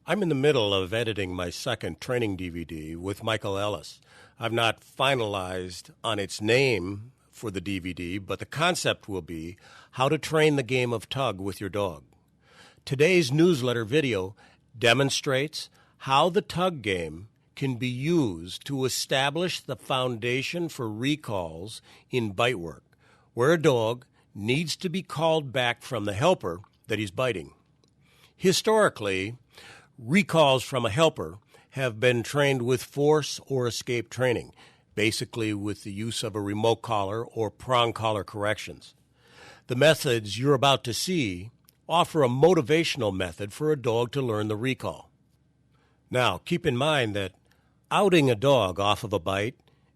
I'm in the middle of editing my second training DVD with Michael Ellis. I've not finalized on its name for the DVD, but the concept will be how to train the game of tug with your dog. Today's newsletter video demonstrates how the tug game can be used to establish the foundation for recalls in bite work, where a dog needs to be called back from the helper that he's biting. Historically, recalls from a helper have been trained with force or escape training, basically with the use of a remote collar or prong collar corrections. The methods you're about to see offer a motivational method for a dog to learn the recall. Now, keep in mind that outing a dog off of a bite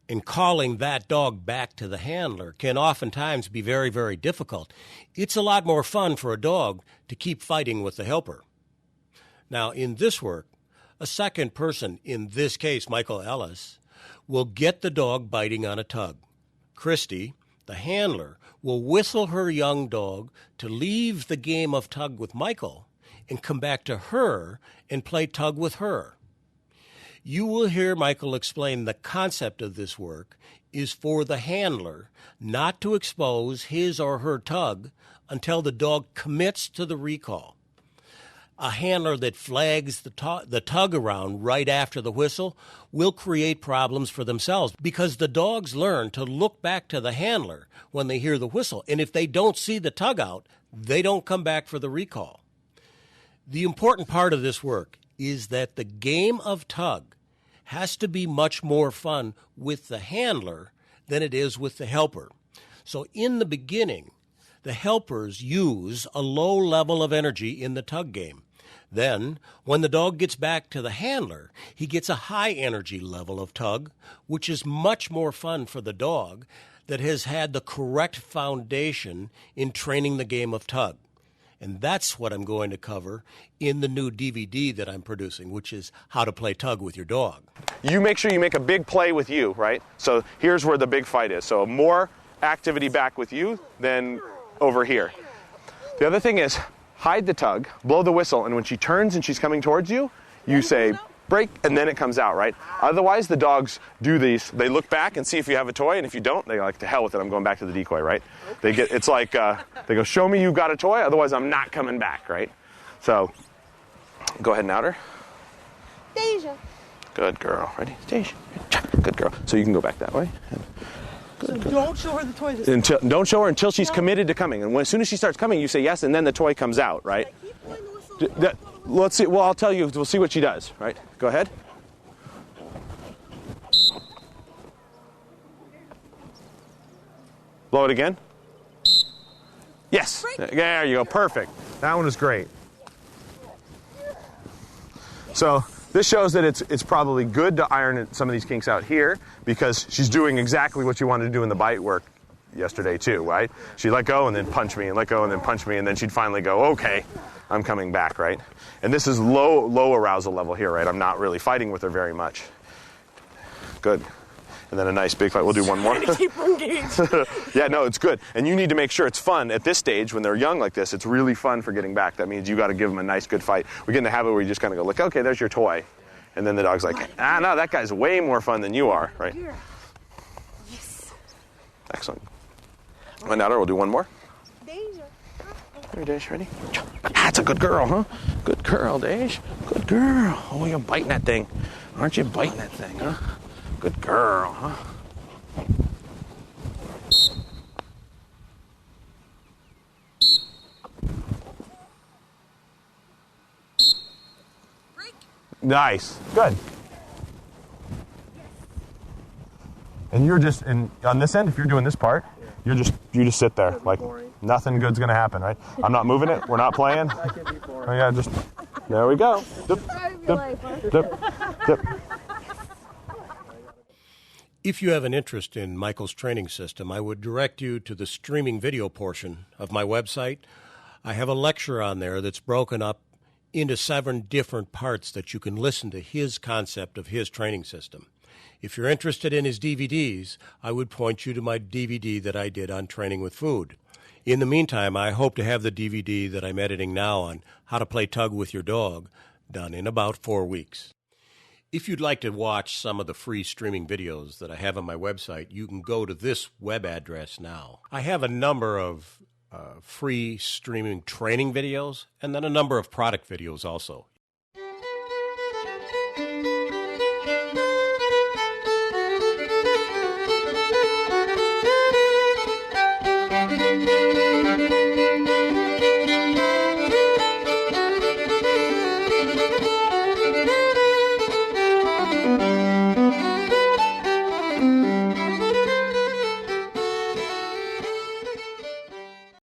and calling that dog back to the handler can oftentimes be very, very difficult. It's a lot more fun for a dog to keep fighting with the helper. Now, in this work, a second person, in this case Michael Ellis, will get the dog biting on a tug. Christy, the handler, will whistle her young dog to leave the game of tug with Michael and come back to her and play tug with her. You will hear Michael explain the concept of this work is for the handler not to expose his or her tug until the dog commits to the recall. A handler that flags the tug around right after the whistle will create problems for themselves because the dogs learn to look back to the handler when they hear the whistle. And if they don't see the tug out, they don't come back for the recall. The important part of this work is that the game of tug has to be much more fun with the handler than it is with the helper. So in the beginning, the helpers use a low level of energy in the tug game. Then, when the dog gets back to the handler, he gets a high energy level of tug, which is much more fun for the dog that has had the correct foundation in training the game of tug. And that's what I'm going to cover in the new DVD that I'm producing, which is how to play tug with your dog. You make sure you make a big play with you, right? So here's where the big fight is. So more activity back with you than over here. The other thing is, hide the tug, blow the whistle, and when she turns and she's coming towards you, you say, break, and then it comes out, right? Otherwise, the dogs do these. They look back and see if you have a toy, and if you don't, they're like, to hell with it, I'm going back to the decoy, right? It's like, they go, show me you got a toy, otherwise I'm not coming back, right? So, go ahead and out her. Deja. Good girl. Ready? Deja. Good girl. So you can go back that way. So don't show her the toy this time. Don't show her until she's committed to coming. And as soon as she starts coming, you say yes, and then the toy comes out, right? Let's see. Well, I'll tell you. We'll see what she does, right? Go ahead. Blow it again. Yes. There you go. Perfect. That one is great. So this shows that it's probably good to iron some of these kinks out here because she's doing exactly what you wanted to do in the bite work yesterday too, right? She'd let go and then punch me and let go and then punch me, and then she'd finally go, okay, I'm coming back, right? And this is low arousal level here, right? I'm not really fighting with her very much. Good. And then a nice big fight. We'll do one more. Yeah, no, it's good. And you need to make sure it's fun at this stage when they're young like this. It's really fun for getting back. That means you got to give them a nice, good fight. We get in the habit where you just kind of go, look, okay, there's your toy. And then the dog's like, no, that guy's way more fun than you are, right? Yes. Excellent. And now we'll do one more. Deja. Here, Dej, ready? That's a good girl, huh? Good girl, Dej. Good girl. Oh, you're biting that thing. Aren't you biting that thing, huh? Good girl, huh? Break. Nice. Good. And you're just, and on this end, if you're doing this part, you just sit there. Like, nothing good's going to happen, right? I'm not moving it. We're not playing. Oh, yeah, just, there we go. Dip, dip, dip, dip. If you have an interest in Michael's training system, I would direct you to the streaming video portion of my website. I have a lecture on there that's broken up into 7 different parts that you can listen to his concept of his training system. If you're interested in his DVDs, I would point you to my DVD that I did on training with food. In the meantime, I hope to have the DVD that I'm editing now on how to play tug with your dog done in about 4 weeks. If you'd like to watch some of the free streaming videos that I have on my website, you can go to this web address now. I have a number of free streaming training videos and then a number of product videos also.